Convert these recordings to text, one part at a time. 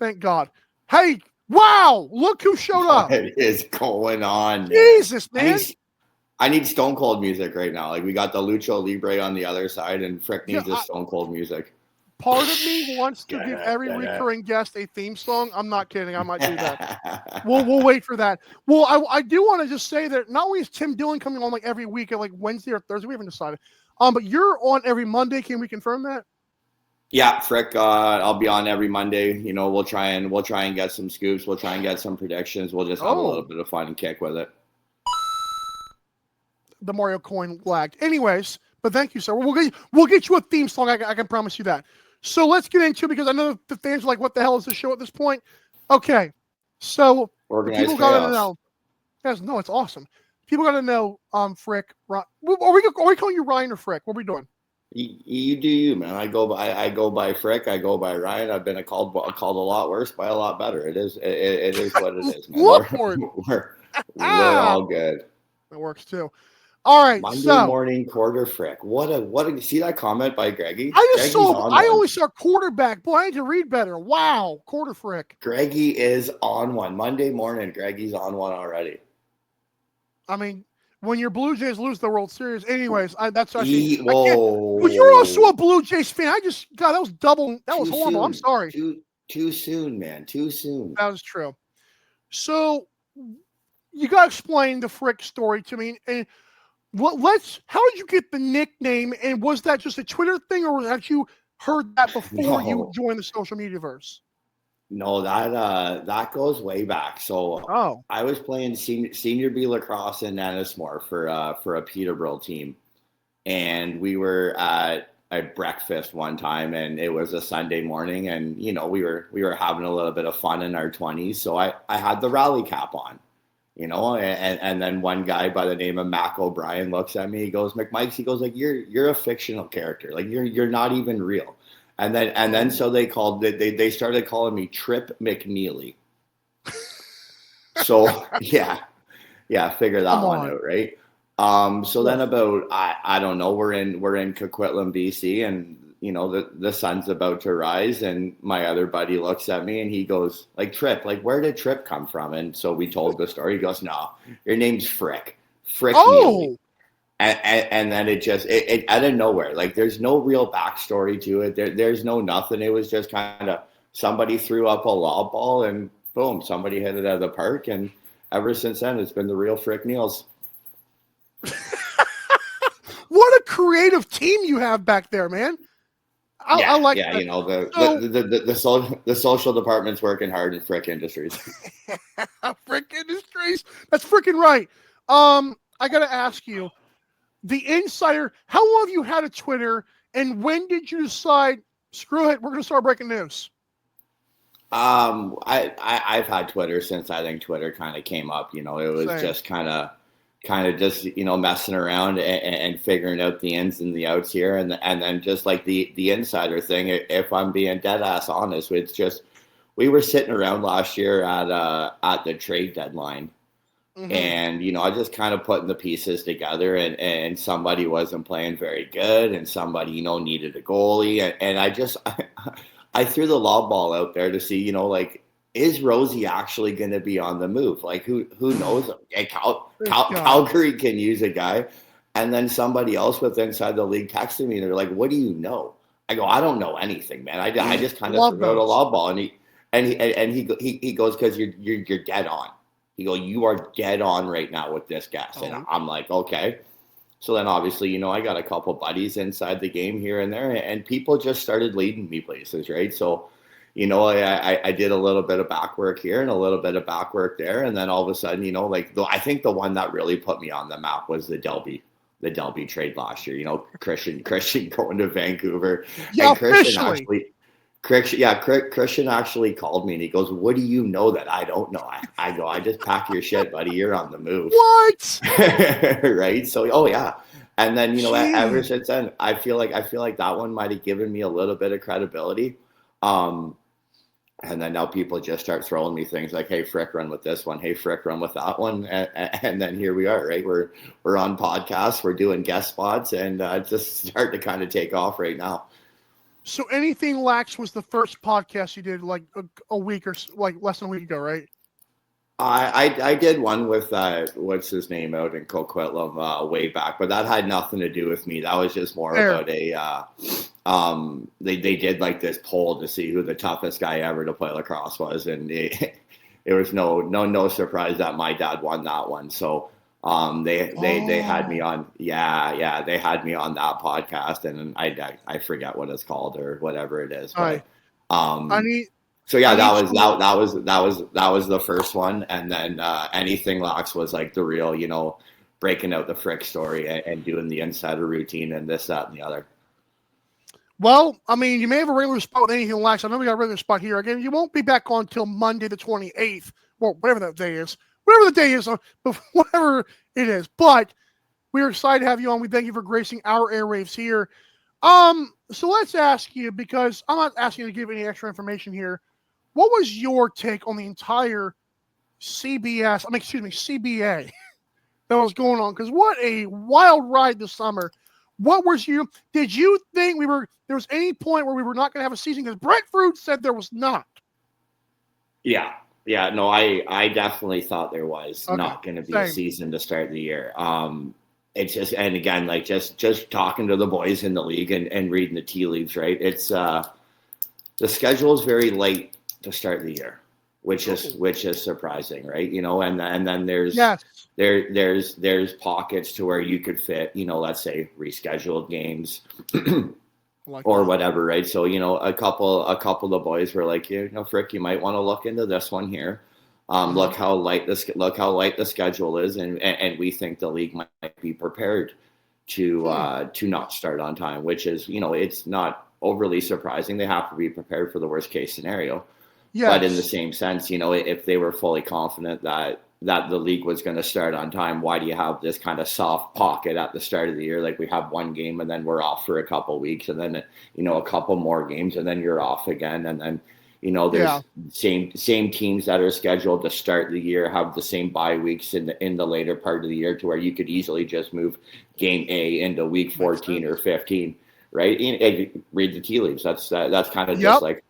Thank God. Hey, wow! Look who showed up. What is going on, man? Jesus, man. I need Stone Cold music right now. Like, we got the Lucha Libre on the other side, and Frick needs the Stone Cold music. Part of me wants to give every recurring guest a theme song. I'm not kidding. I might do that. We'll wait for that. Well, I do want to just say that not only is Tim Dillon coming on like every week at like Wednesday or Thursday, we haven't decided. But you're on every Monday. Can we confirm that? Yeah, Frick, I'll be on every Monday. You know, we'll try and get some scoops. We'll try and get some predictions. We'll just have a little bit of fun and kick with it. The Mario coin lagged. Anyways, but thank you, sir. We'll get you a theme song. I can promise you that. So let's get into it because I know the fans are like, what the hell is the show at this point? Okay. So people got to know. Guys, no, it's awesome. People got to know, Frick. Are we calling you Ryan or Frick? What are we doing? You do you, man. I go by Frick. I go by Ryan. I've been called a lot worse by a lot better. It is what it is, man. We're all good. That works too. All right, Monday morning quarter Frick. What a see that comment by Greggy? I only saw quarterback. Boy, I need to read better. Wow, quarter Frick. Greggy is on one. Monday morning, Greggy's on one already. I mean, when your Blue Jays lose the World Series, anyways, that's actually. Whoa! Well, you're also a Blue Jays fan. That was double. That was horrible. Soon. I'm sorry. Too soon, man. Too soon. That was true. So, you gotta explain the Frick story to me. And how did you get the nickname? And was that just a Twitter thing, or had you heard that before you joined the social media verse? No, that goes way back. So I was playing senior B lacrosse in Ennismore for a Peterborough team, and we were at breakfast one time, and it was a Sunday morning, and you know we were having a little bit of fun in our 20s. So I had the rally cap on, you know, and then one guy by the name of Mac O'Brien looks at me. He goes, McMichael, he goes like, you're a fictional character, like you're not even real. And then so they started calling me Trip McNeely. So yeah, figure that one out, right? So then about I don't know, we're in Coquitlam, BC, and you know the sun's about to rise, and my other buddy looks at me and he goes like, Trip, like where did Trip come from? And so we told the story. He goes, no, your name's Frick Neely. And then it out of nowhere, like there's no real backstory to it. There's no nothing. It was just kind of somebody threw up a lob ball and boom, somebody hit it out of the park. And ever since then, it's been the real Frick Neels. What a creative team you have back there, man. I like that. You know, the social department's working hard in Frick Industries. Frick Industries. That's freaking right. I got to ask you, the insider, how long have you had a Twitter, and when did you decide, screw it, we're going to start breaking news? I've had Twitter since I think Twitter kind of came up. You know, it was just kind of just, you know, messing around and figuring out the ins and the outs here. And then just like the insider thing, if I'm being dead ass honest, it's just, we were sitting around last year at the trade deadline. Mm-hmm. And, you know, I just kind of putting the pieces together, and somebody wasn't playing very good, and somebody, you know, needed a goalie. And I threw the lob ball out there to see, you know, like, is Rosie actually going to be on the move? Like, who knows? Calgary can use a guy. And then somebody else with inside the league texted me, and they're like, what do you know? I go, I don't know anything, man. I just kind of threw out a lob ball. And he goes, because you're dead on. He goes, you are dead on right now with this guest. And I'm like, okay. So then obviously, you know, I got a couple buddies inside the game here and there, and people just started leading me places, right? So, you know, I did a little bit of back work here and a little bit of back work there. And then all of a sudden, you know, like I think the one that really put me on the map was the Delby trade last year. You know, Christian going to Vancouver. Yeah, and Christian actually called me and he goes, what do you know that I don't know? I go, I just pack your shit, buddy. You're on the move. What? Right. So, oh yeah. And then, you know, ever since then, I feel like that one might've given me a little bit of credibility. And then now people just start throwing me things like, hey, Frick, run with this one. Hey, Frick, run with that one. And then here we are, right? We're on podcasts. We're doing guest spots, and just start to kind of take off right now. So Anything Lax was the first podcast you did like a week or like less than a week ago, right? I did one with what's his name out in Coquitlam way back, but that had nothing to do with me. That was just more about they did like this poll to see who the toughest guy ever to play lacrosse was, and it was no surprise that my dad won that one. So they had me on they had me on that podcast, and I forget what it's called or whatever it is, but so yeah, that was the first one, and then Anything Lax was like the real, breaking out the Frick story and doing the insider routine and this, that, and the other. Well, I mean, you may have a regular spot with Anything Lax. I know we got a regular spot here. Again, you won't be back on until Monday the 28th, or whatever that day is. Whatever the day is, whatever it is. But we're excited to have you on. We thank you for gracing our airwaves here. So let's ask you, because I'm not asking you to give any extra information here. What was your take on the entire CBA that was going on? Because what a wild ride this summer. Did you think there was any point where we were not going to have a season? Because Brett Fruit said there was not. Yeah. No, I definitely thought there was not going to be a season to start the year. It's just, and again, like just talking to the boys in the league and reading the tea leaves, right? It's the schedule is very late to start the year, which is surprising, right? And then there's pockets to where you could fit, let's say rescheduled games or whatever, right? So a couple of the boys were like, Frick, you might want to look into this one here. Look how light the schedule is, and we think the league might be prepared to not start on time, which is it's not overly surprising. They have to be prepared for the worst case scenario. Yes. But in the same sense, if they were fully confident that the league was going to start on time, why do you have this kind of soft pocket at the start of the year? Like we have one game and then we're off for a couple of weeks, and then a couple more games and then you're off again, and then there's same teams that are scheduled to start the year have the same bye weeks in the later part of the year, to where you could easily just move game A into week 14 or 15, right? Read the tea leaves. That's kind of just like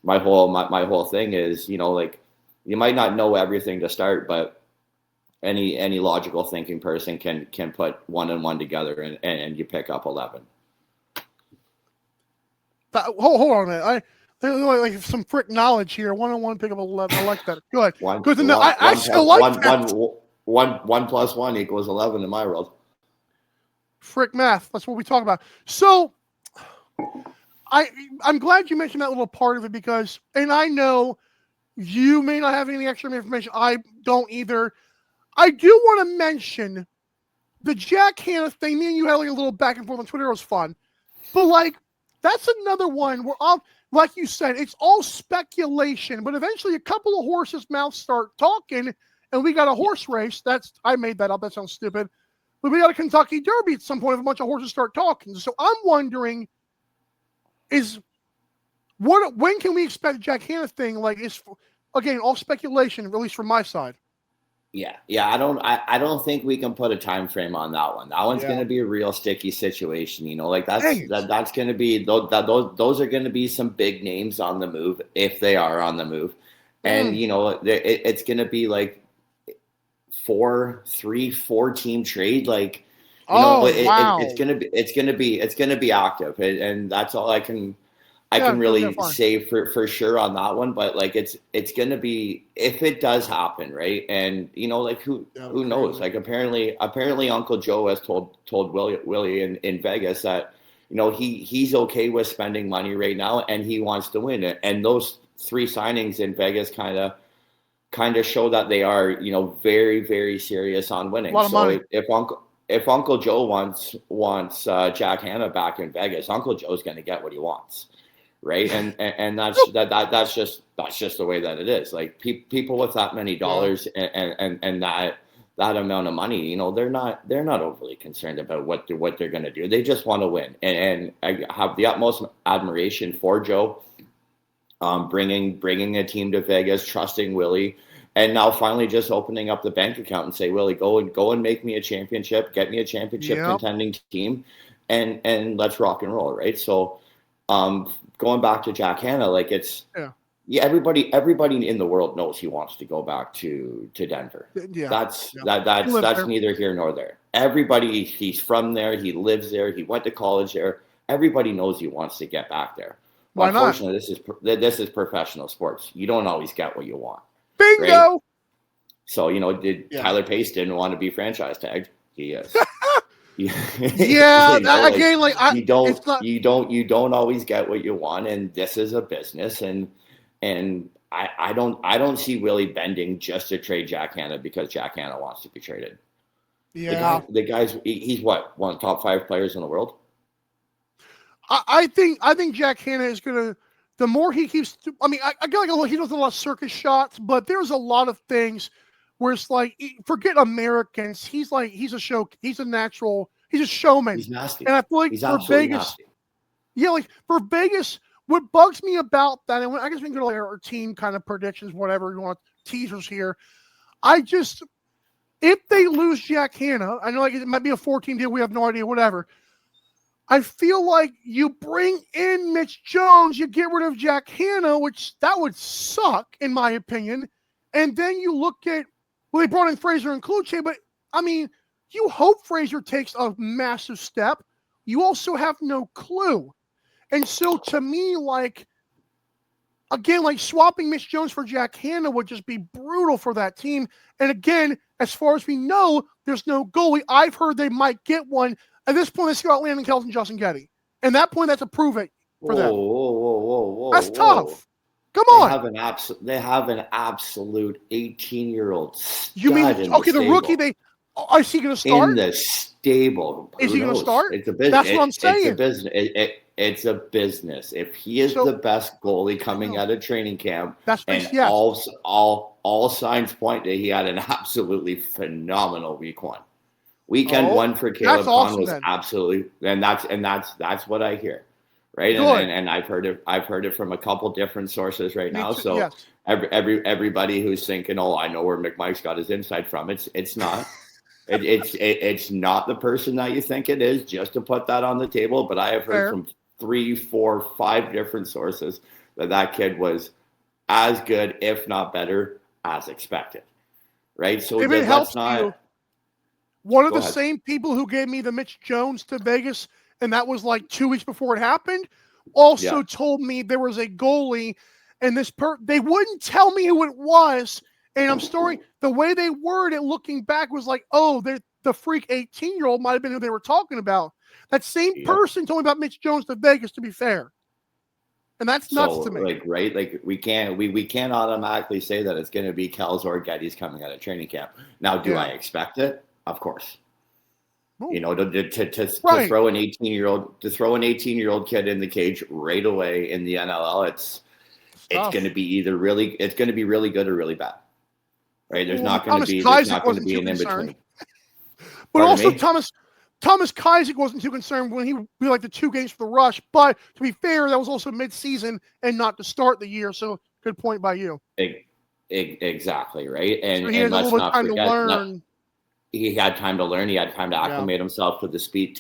my whole thing is, like you might not know everything to start, but any logical thinking person can put one and one together and you pick up 11. Hold on a minute. There's like some Frick knowledge here. 1-on-1 pick up 11. I like that. Good. Good to know. I still like that. 1 plus 1 equals 11 in my world. Frick math. That's what we talk about. So I'm glad you mentioned that little part of it, because, and I know you may not have any extra information. I don't either. I do want to mention the Jack Hanna thing. Me and you had like a little back and forth on Twitter. It was fun. But like, that's another one where, like you said, it's all speculation. But eventually a couple of horses' mouths start talking, and we got a horse race. I made that up. That sounds stupid. But we got a Kentucky Derby at some point if a bunch of horses start talking. So I'm wondering, when can we expect the Jack Hanna thing? Like, it's again all speculation, at least from my side. Yeah. I don't think we can put a time frame on that one. That one's going to be a real sticky situation. Like that's going to be those are going to be some big names on the move, if they are on the move, and it's going to be like 4 team trade. Like it's going to be active, and that's all I can really say for sure on that one. But like it's going to be, if it does happen, right? And like who knows? Like apparently Uncle Joe has told Willie in Vegas that he's okay with spending money right now and he wants to win it. And those 3 signings in Vegas kind of show that they are very, very serious on winning. So if Uncle Joe wants Jack Hanna back in Vegas, Uncle Joe's going to get what he wants. Right. And that's just the way that it is. Like people with that many dollars and that amount of money, they're not overly concerned about what they're going to do. They just want to win. And I have the utmost admiration for Joe, bringing a team to Vegas, trusting Willie, and now finally just opening up the bank account and say, Willie, go and make me a championship, get me a championship contending team, and let's rock and roll. Right. So, going back to Jack Hanna, like everybody in the world knows he wants to go back to Denver. That's neither here nor there. Everybody, he's from there, he lives there, he went to college there. Everybody knows he wants to get back there. Why Unfortunately, this is professional sports. You don't always get what you want. Bingo. Right? So Tyler Pace didn't want to be franchise tagged. He is. Again, you don't always get what you want, and this is a business, and I don't see Willie bending just to trade Jack Hanna because Jack Hanna wants to be traded. Yeah, the guy's he's one of the top 5 players in the world. I think Jack Hanna is gonna. The more he keeps, I mean, I got like he does a lot of circus shots, but there's a lot of things where it's like, forget Americans. He's a show. He's a natural. He's a showman. He's nasty. And I feel like for Vegas, like for Vegas, what bugs me about that, and I guess we can go to like our team kind of predictions, whatever you want, teasers here. If they lose Jack Hanna, I know like it might be a 14 deal. We have no idea, whatever. I feel like you bring in Mitch Jones, you get rid of Jack Hanna, which that would suck in my opinion. And then you look at, well, they brought in Fraser and Kluche, but I mean, you hope Fraser takes a massive step. You also have no clue. And so to me, like, again, like swapping Mitch Jones for Jack Hanna would just be brutal for that team. And again, as far as we know, there's no goalie. I've heard they might get one. At this point, let's go out Landon Kelton, Justin Getty. And that point, that's a prove it for them. Whoa. That's tough. Come on. They have an absolute 18-year-old stud. You mean, the rookie, is he going to start? In the stable. Is he going to start? It's a business. That's what I'm saying. It's a business. It's a business. If he is the best goalie coming out of training camp, all signs point that he had an absolutely phenomenal week 1. Weekend 1 for Caleb Kahn was absolutely, and that's what I hear, right? And I've heard it from a couple different sources right now. So yes. everybody who's thinking, oh, I know where McMichael's got his insight from. It's not. It's not the person that you think it is. Just to put that on the table, but I have heard from 3, 4, 5 different sources that kid was as good, if not better, as expected, right? So if it helps not. You. One of the same people who gave me the Mitch Jones to Vegas, and that was like 2 weeks before it happened, also told me there was a goalie, and they wouldn't tell me who it was. And the way they worded it looking back was like, oh, the freak 18-year-old might have been who they were talking about. That same person told me about Mitch Jones to Vegas, to be fair. And that's nuts to me. Like, right? Like we can't automatically say that it's going to be Kells or Getty's coming out of training camp. Now, do I expect it? Of course. Ooh. To throw an 18-year-old kid in the cage right away in the NLL, it's going to be really good or really bad. Right? There's not going to be an in between. But also Thomas Kazik wasn't too concerned when he be like the 2 games for the Rush. But to be fair, that was also mid-season and not to start the year. So good point by you. Exactly right. And, so he has a little bit of time to learn. He had time to learn. He had time to acclimate himself to the speed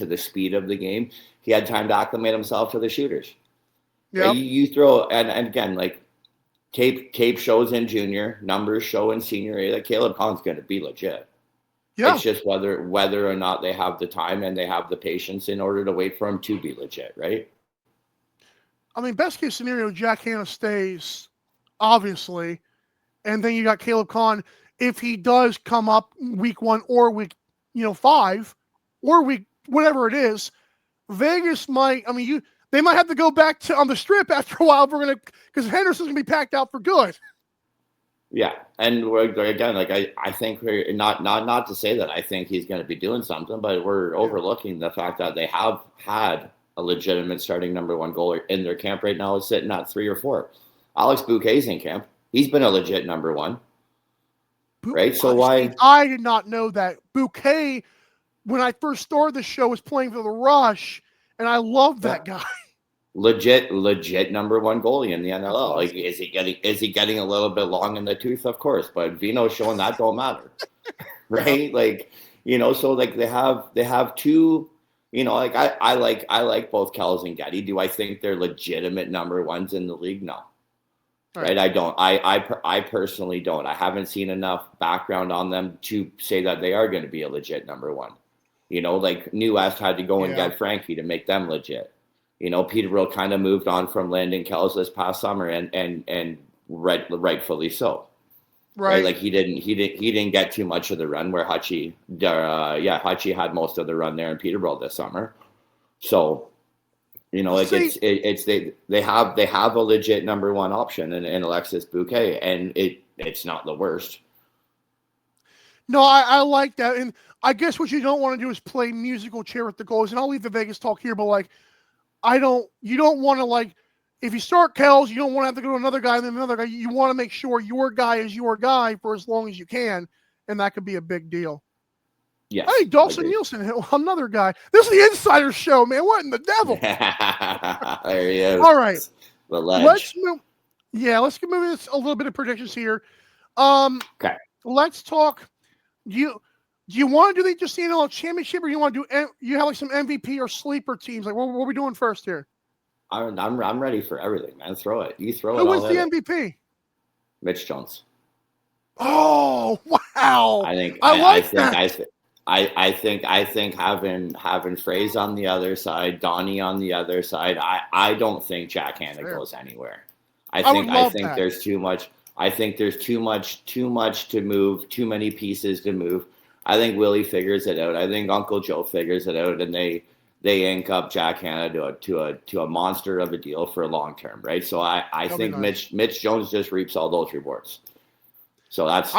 of the game. He had time to acclimate himself to the shooters. Yeah, you throw and again, like tape shows in junior, numbers show in senior. Like Caleb Kahn's going to be legit. Yeah, it's just whether or not they have the time and they have the patience in order to wait for him to be legit, right? I mean, best case scenario, Jack Hanna stays, obviously, and then you got Caleb Kahn. If he does come up week 1 or week 5 or week whatever it is, Vegas might. I mean, they might have to go back to on the strip after a while. Because Henderson's gonna be packed out for good. Yeah, and again, like I think we're not to say that I think he's going to be doing something, but we're overlooking the fact that they have had a legitimate starting number 1 goalie in their camp right now. Is sitting at 3 or 4. Alex Bouquet's in camp. He's been a legit number 1. Right, so why? I did not know that Bouquet, when I first started the show, was playing for the Rush, and I love that guy. Legit number 1 goalie in the NLL. Like, is he getting a little bit long in the tooth? Of course, but Vino's showing that don't matter, right? Like, so like they have 2 You know, like I like both Kells and Getty. Do I think they're legitimate number ones in the league? No. Right. I don't. I personally don't. I haven't seen enough background on them to say that they are going to be a legit number one. You know, like New West had to go and get Frankie to make them legit. You know, Peterborough kind of moved on from Landon Kells this past summer, and rightfully so. Right. Like he didn't get too much of the run where Hutchie had most of the run there in Peterborough this summer. So, you know, like they have a legit number one option in Alexis Bouquet, and it's not the worst. No, I like that, and I guess what you don't want to do is play musical chair with the goalies. And I'll leave the Vegas talk here, but like, you don't want to, like, if you start Kells, you don't want to have to go to another guy and then another guy. You want to make sure your guy is your guy for as long as you can, and that could be a big deal. Yes. Hey, Dawson Nielsen, another guy. This is the Insider Show, man. What in the devil? There he is. All right. The ledge. Let's move this a little bit of predictions here. Okay. Let's talk. Do you want to do just the NLL championship, or you want to do you have like some MVP or sleeper teams? Like what are we doing first here? I'm ready for everything, man. Throw it. You throw it. Who wins the MVP? Mitch Jones. Oh wow! I think having Fraze on the other side, Donnie on the other side. I don't think Jack Hanna goes anywhere. I think there's too much. I think there's too much to move. Too many pieces to move. I think Willie figures it out. I think Uncle Joe figures it out, and they ink up Jack Hanna to a monster of a deal for long term, right? So I think nice. Mitch Jones just reaps all those rewards. So it's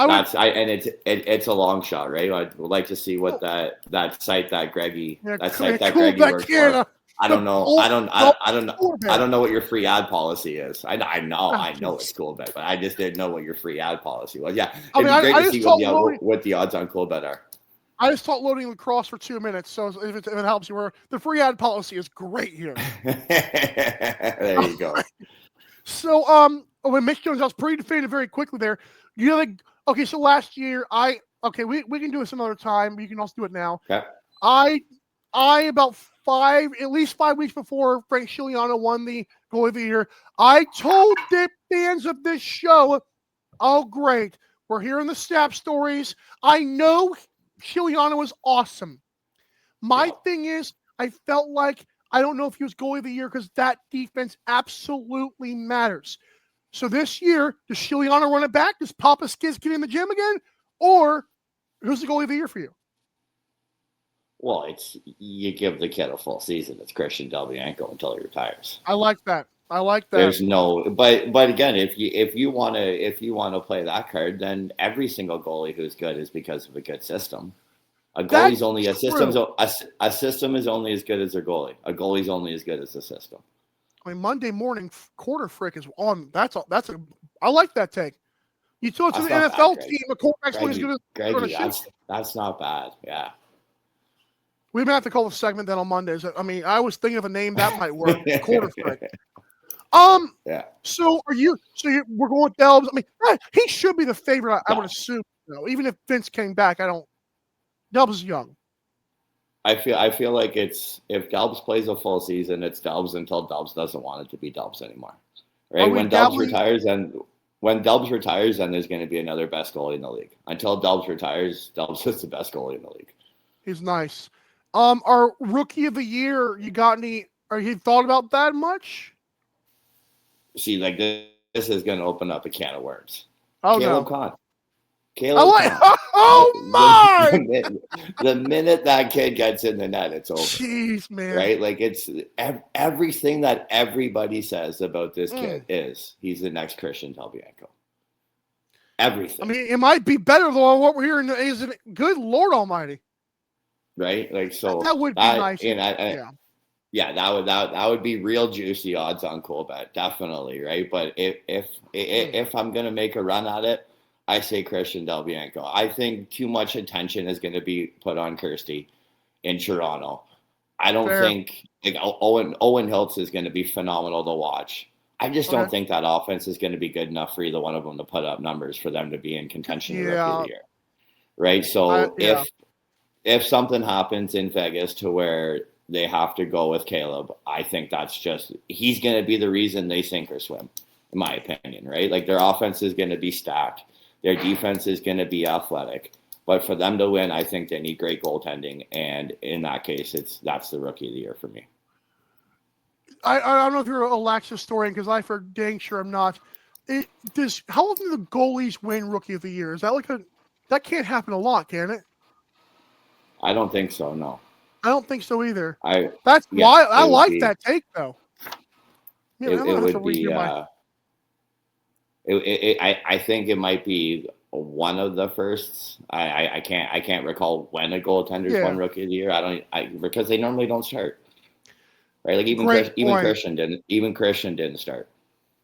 a long shot, right? I'd like to see what that site that Greggy works for. I don't know. I don't know what your free ad policy is. I know it's cool bet, but I just didn't know what your free ad policy was. Yeah, it'd be great to see what the odds on cool bet are. I just taught loading lacrosse for 2 minutes, so if it helps you, the free ad policy is great here. There you go. So, when Mitch Jones, I was pretty definitive very quickly there. You know, okay, so last year, we can do it some other time, but you can also do it now. Okay. I about at least 5 weeks before Frank Scigliano won the goalie of the year, I told the fans of this show, oh, great, we're hearing the snap stories. I know Scigliano was awesome. My thing is, I felt like, I don't know if he was goalie of the year because that defense absolutely matters. So this year, does Scigliano run it back? Does Papa Skiz get in the gym again? Or who's the goalie of the year for you? Well, you give the kid a full season. It's Christian Delbianco until he retires. I like that. There's no, but again, if you want to play that card, then every single goalie who's good is because of a good system. A goalie's only a system. A system is only as good as their goalie. A goalie's only as good as the system. I mean, Monday morning quarter frick is on. I like that take. You told to the NFL team a quarterback's only as good as Greggy, that's not bad. Yeah. We may have to call the segment then on Mondays. I mean, I was thinking of a name that might work. Quarter frick. Yeah. So we're going with Delbs. I mean, he should be the favorite. I would assume. Even if Vince came back, Delbs is young. I feel like if Delbs plays a full season, it's Delbs until Delbs doesn't want it to be Delbs anymore. Right? When Delbs retires, then there's going to be another best goalie in the league. Until Delbs retires, Delbs is the best goalie in the league. He's nice. Our rookie of the year, you got any? Are you thought about that much? See, like this is going to open up a can of worms. Oh, Caleb no. Kahn. The minute that kid gets in the net, it's over. Jeez, man. Right? Like it's everything that everybody says about this kid is he's the next Christian Delbianco. Everything. I mean, it might be better than what we're hearing. Is it good Lord Almighty? Right? Like so that would be nice. That would be real juicy odds on cool bet, definitely, right? But if I'm gonna make a run at it, I say Christian Delbianco. I think too much attention is going to be put on Kirsty in Toronto. I don't think like Owen Hiltz is going to be phenomenal to watch. I just don't think that offense is going to be good enough for either one of them to put up numbers for them to be in contention the rest of the year. Right? So if something happens in Vegas to where they have to go with Caleb. I think he's going to be the reason they sink or swim, in my opinion, right? Like their offense is going to be stacked. Their defense is going to be athletic. But for them to win, I think they need great goaltending. And in that case, that's the rookie of the year for me. I don't know if you're a lax historian, because I for dang sure I'm not. How often do the goalies win rookie of the year? Is that that can't happen a lot, can it? I don't think so, no. I don't think so either. That's why I like that take, though. Yeah, it would be. I think it might be one of the firsts. I can't recall when a goaltender's won rookie of the year. Because they normally don't start. Right, like even Christian didn't start.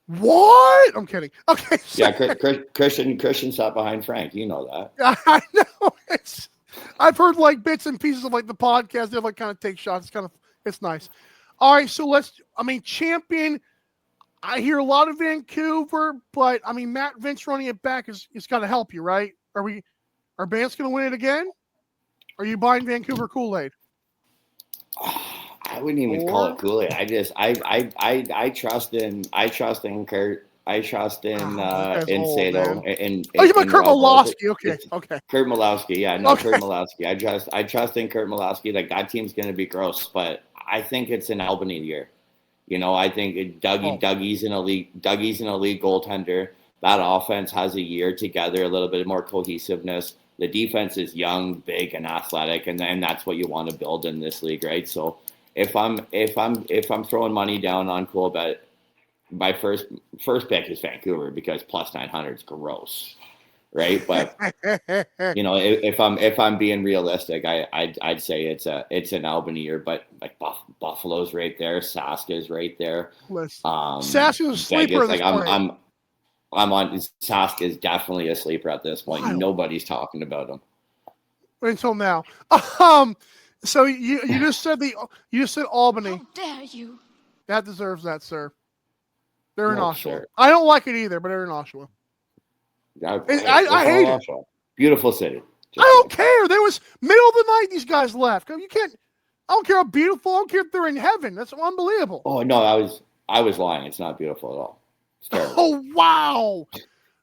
What? I'm kidding. Okay. Yeah, Christian sat behind Frank. You know that. I know. I've heard like bits and pieces of like the podcast. They like kind of take shots. It's nice. All right, so champion. I hear a lot of Vancouver, but I mean Matt Vince running it back is got to help you, right? Are Bands going to win it again? Are you buying Vancouver Kool-Aid? I wouldn't even call it Kool-Aid. I trust in Kurt. I trust in Sato. You meant Kurt Malowski. Okay. Kurt Malowski. Yeah, no, okay. Kurt Malowski. I trust in Kurt Malowski. Like that team's going to be gross, but I think it's an Albany year. You know, I think Dougie's an elite goaltender. That offense has a year together, a little bit more cohesiveness. The defense is young, big, and athletic, and then that's what you want to build in this league, right? So if I'm throwing money down on Coolbet, my first pick is Vancouver because plus 900 is gross, right? But you know, if I'm being realistic, I'd say it's an Albany year, but like Buffalo's right there, Saska's right there. Saska's a sleeper. Vegas, I'm on Saska is definitely a sleeper at this point. Wow. Nobody's talking about him until now. So you just said Albany. How dare you? That deserves that, sir. They're in Oshawa. Sure. I don't like it either, but they're in Oshawa. I hate it. Beautiful city. I don't care. There was middle of the night. These guys left. You can't. I don't care how beautiful. I don't care if they're in heaven. That's unbelievable. Oh no, I was lying. It's not beautiful at all. It's terrible. Oh wow.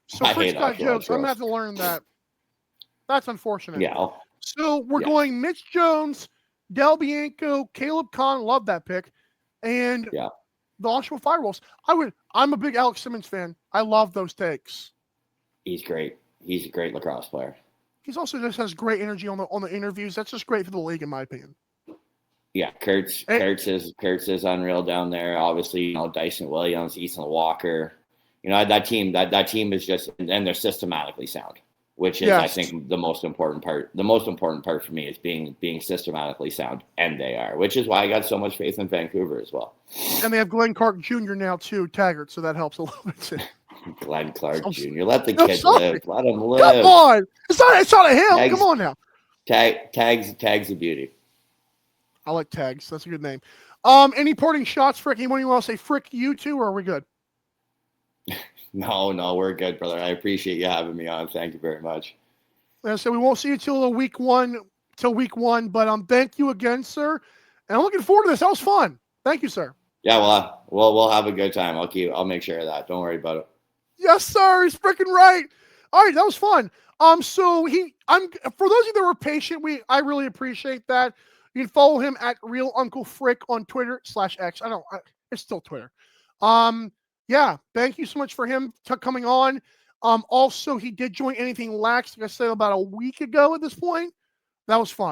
So Fritz got jokes. I'm gonna have to learn that. That's unfortunate. Yeah. So we're going Mitch Jones, Del Bianco, Caleb Kahn. Love that pick, and the Oshawa Firewolves. I'm a big Alex Simmons fan. I love those takes. He's great. He's a great lacrosse player. He's also just has great energy on the interviews. That's just great for the league, in my opinion. Yeah, Kurtz is unreal down there. Obviously, you know, Dyson Williams, Ethan Walker. You know, that team is just, and they're systematically sound, which is I think the most important part. The most important part for me is being systematically sound, and they are, which is why I got so much faith in Vancouver as well. And they have Glenn Clark Jr. now too, Taggart, so that helps a little bit too. Glenn Clark Jr. Let the kid live. Let him live. Come on, it's not a hill. Come on now. Tags a beauty. I like Tags. That's a good name. Any parting shots, Frick? Anyone you want to say, Frick, you two, or are we good? No, we're good, brother. I appreciate you having me on. Thank you very much. So we won't see you till week one, but thank you again, sir. And I'm looking forward to this. That was fun. Thank you, sir. Yeah, well, we'll have a good time. I'll make sure of that. Don't worry about it. Yes, sir. He's freaking right. All right, that was fun. So for those of you that were patient, I really appreciate that. You can follow him at Real Uncle Frick on Twitter /X. It's still Twitter. Yeah, thank you so much for him coming on. Also, he did join Anything Lax, like I said, about a week ago at this point. That was fun.